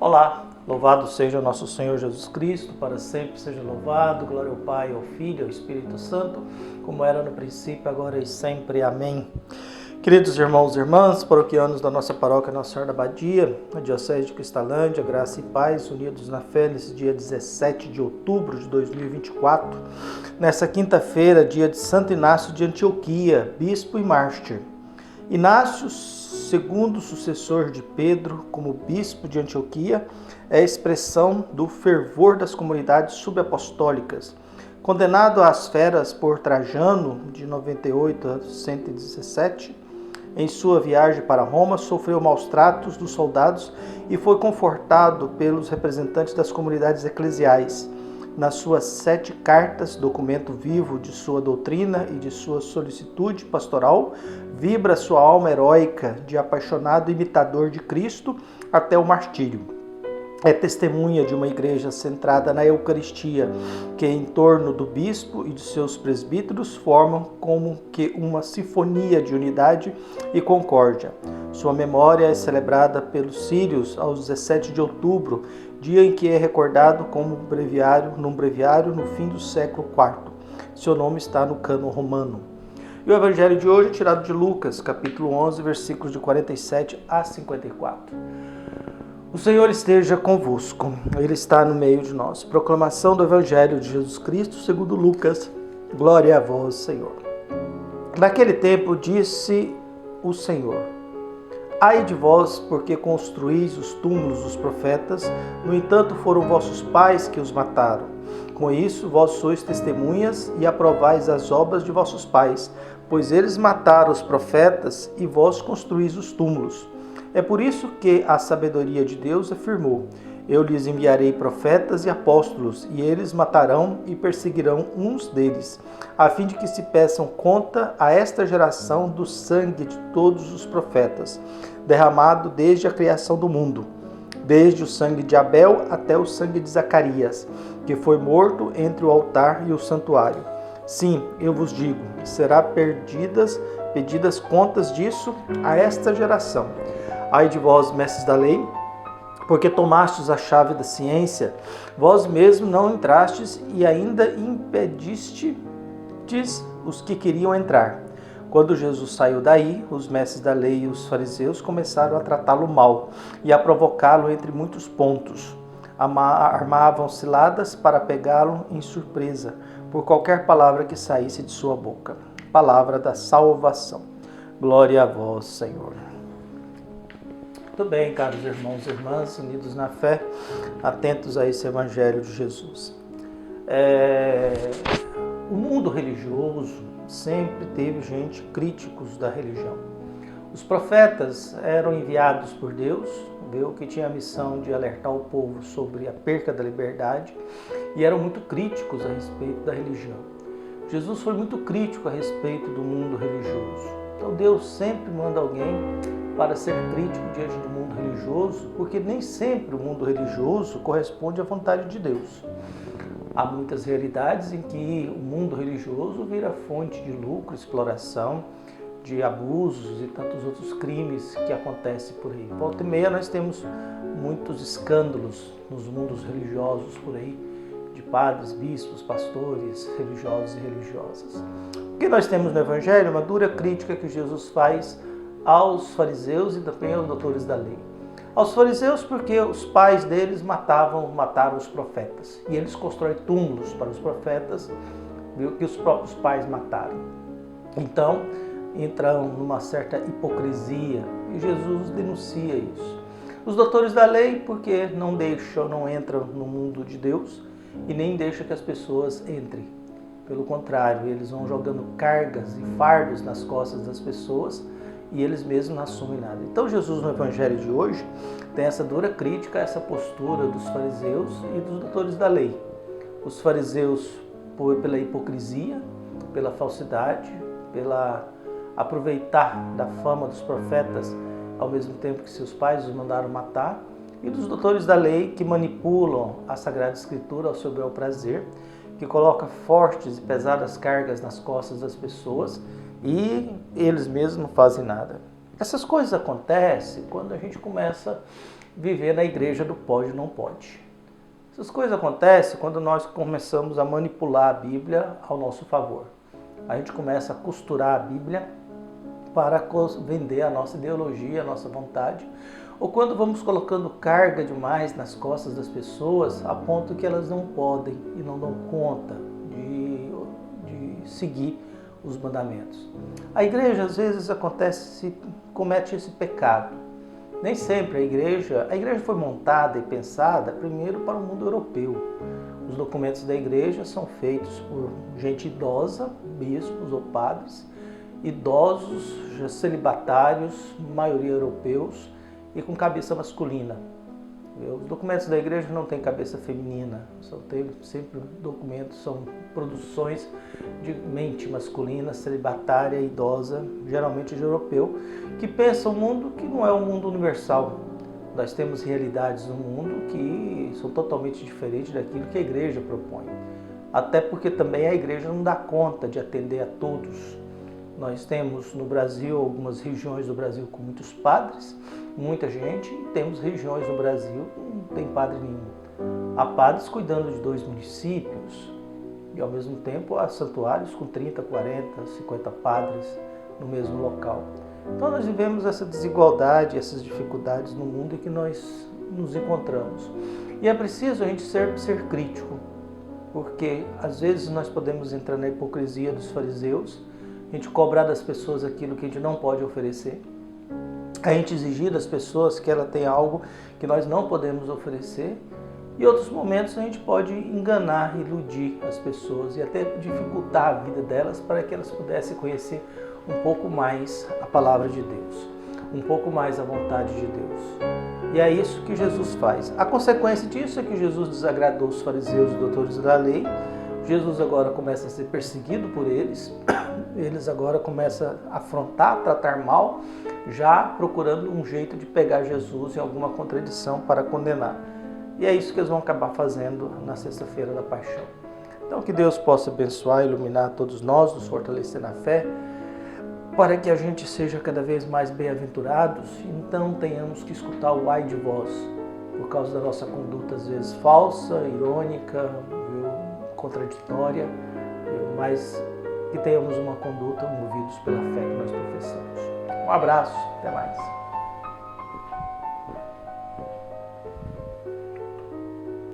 Olá, louvado seja o nosso Senhor Jesus Cristo, para sempre seja louvado, glória ao Pai, ao Filho e ao Espírito Santo, como era no princípio, agora e sempre. Amém. Queridos irmãos e irmãs, paroquianos da nossa paróquia Nossa Senhora da Badia, a Diocese de Cristalândia, graça e paz, unidos na fé, nesse dia 17 de outubro de 2024, nessa quinta-feira, dia de Santo Inácio de Antioquia, bispo e mártir. Inácio, segundo sucessor de Pedro como bispo de Antioquia, é a expressão do fervor das comunidades subapostólicas. Condenado às feras por Trajano, de 98 a 117, em sua viagem para Roma, sofreu maus tratos dos soldados e foi confortado pelos representantes das comunidades eclesiais. Nas suas 7 cartas, documento vivo de sua doutrina e de sua solicitude pastoral, vibra sua alma heróica de apaixonado imitador de Cristo até o martírio. É testemunha de uma igreja centrada na Eucaristia, que em torno do bispo e de seus presbíteros formam como que uma sinfonia de unidade e concórdia. Sua memória é celebrada pelos sírios aos 17 de outubro, dia em que é recordado como num breviário no fim do século IV. Seu nome está no cânon romano. E o evangelho de hoje é tirado de Lucas, capítulo 11, versículos de 47 a 54. O Senhor esteja convosco, Ele está no meio de nós. Proclamação do Evangelho de Jesus Cristo segundo Lucas. Glória a vós, Senhor. Naquele tempo disse o Senhor: Ai de vós, porque construís os túmulos dos profetas, no entanto foram vossos pais que os mataram. Com isso, vós sois testemunhas e aprovais as obras de vossos pais, pois eles mataram os profetas e vós construís os túmulos. É por isso que a sabedoria de Deus afirmou: Eu lhes enviarei profetas e apóstolos, e eles matarão e perseguirão uns deles, a fim de que se peçam conta a esta geração do sangue de todos os profetas, derramado desde a criação do mundo, desde o sangue de Abel até o sangue de Zacarias, que foi morto entre o altar e o santuário. Sim, eu vos digo, será pedidas contas disso a esta geração. Ai de vós, mestres da lei, porque tomastes a chave da ciência, vós mesmos não entrastes e ainda impedistes os que queriam entrar. Quando Jesus saiu daí, os mestres da lei e os fariseus começaram a tratá-lo mal e a provocá-lo entre muitos pontos. Armavam ciladas para pegá-lo em surpresa, por qualquer palavra que saísse de sua boca. Palavra da salvação. Glória a vós, Senhor. Muito bem, caros irmãos e irmãs, unidos na fé, atentos a esse Evangelho de Jesus. O mundo religioso sempre teve gente críticos da religião. Os profetas eram enviados por Deus, que tinha a missão de alertar o povo sobre a perca da liberdade, e eram muito críticos a respeito da religião. Jesus foi muito crítico a respeito do mundo religioso. Então Deus sempre manda alguém para ser crítico diante do mundo religioso, porque nem sempre o mundo religioso corresponde à vontade de Deus. Há muitas realidades em que o mundo religioso vira fonte de lucro, exploração, de abusos e tantos outros crimes que acontecem por aí. Volta e meia nós temos muitos escândalos nos mundos religiosos por aí, de padres, bispos, pastores, religiosos e religiosas. O que nós temos no Evangelho? Uma dura crítica que Jesus faz aos fariseus e também aos doutores da lei. Aos fariseus porque os pais deles mataram os profetas. E eles constroem túmulos para os profetas que os próprios pais mataram. Então, entram numa certa hipocrisia e Jesus denuncia isso. Os doutores da lei porque não entram no mundo de Deus e nem deixam que as pessoas entrem. Pelo contrário, eles vão jogando cargas e fardos nas costas das pessoas e eles mesmos não assumem nada. Então Jesus no Evangelho de hoje tem essa dura crítica a essa postura dos fariseus e dos doutores da lei. Os fariseus pela hipocrisia, pela falsidade, pela aproveitar da fama dos profetas ao mesmo tempo que seus pais os mandaram matar, e dos doutores da lei que manipulam a Sagrada Escritura ao seu bel prazer, que coloca fortes e pesadas cargas nas costas das pessoas e eles mesmos não fazem nada. Essas coisas acontecem quando a gente começa viver na igreja do pode e não pode. Essas coisas acontecem quando nós começamos a manipular a Bíblia ao nosso favor. A gente começa a costurar a Bíblia para vender a nossa ideologia, a nossa vontade, ou quando vamos colocando carga demais nas costas das pessoas a ponto que elas não podem e não dão conta de seguir os mandamentos. A igreja às vezes comete esse pecado. Nem sempre a igreja foi montada e pensada primeiro para o mundo europeu. Os documentos da igreja são feitos por gente idosa, bispos ou padres, idosos, celibatários, maioria europeus e com cabeça masculina. Os documentos da igreja não têm cabeça feminina, sempre documentos, são produções de mente masculina, celibatária, idosa, geralmente de europeu, que pensa um mundo que não é um mundo universal. Nós temos realidades no mundo que são totalmente diferentes daquilo que a igreja propõe. Até porque também a igreja não dá conta de atender a todos. Nós temos no Brasil, algumas regiões do Brasil com muitos padres, muita gente, e temos regiões no Brasil que não tem padre nenhum. Há padres cuidando de 2 municípios e ao mesmo tempo há santuários com 30, 40, 50 padres no mesmo local. Então nós vivemos essa desigualdade, essas dificuldades no mundo em que nós nos encontramos. E é preciso a gente ser crítico, porque às vezes nós podemos entrar na hipocrisia dos fariseus, a gente cobrar das pessoas aquilo que a gente não pode oferecer, a gente exigir das pessoas que ela tenha algo que nós não podemos oferecer, e em outros momentos a gente pode enganar, iludir as pessoas e até dificultar a vida delas para que elas pudessem conhecer um pouco mais a palavra de Deus, um pouco mais a vontade de Deus. E é isso que Jesus faz. A consequência disso é que Jesus desagradou os fariseus e doutores da lei. Jesus agora começa a ser perseguido por eles. Eles agora começam a afrontar, tratar mal, já procurando um jeito de pegar Jesus em alguma contradição para condenar. E é isso que eles vão acabar fazendo na sexta-feira da Paixão. Então que Deus possa abençoar e iluminar todos nós, nos fortalecer na fé, para que a gente seja cada vez mais bem-aventurados e então tenhamos que escutar o ai de vós, por causa da nossa conduta às vezes falsa, irônica, contraditória, mas que tenhamos uma conduta movidos pela fé que nós professamos. Um abraço, até mais.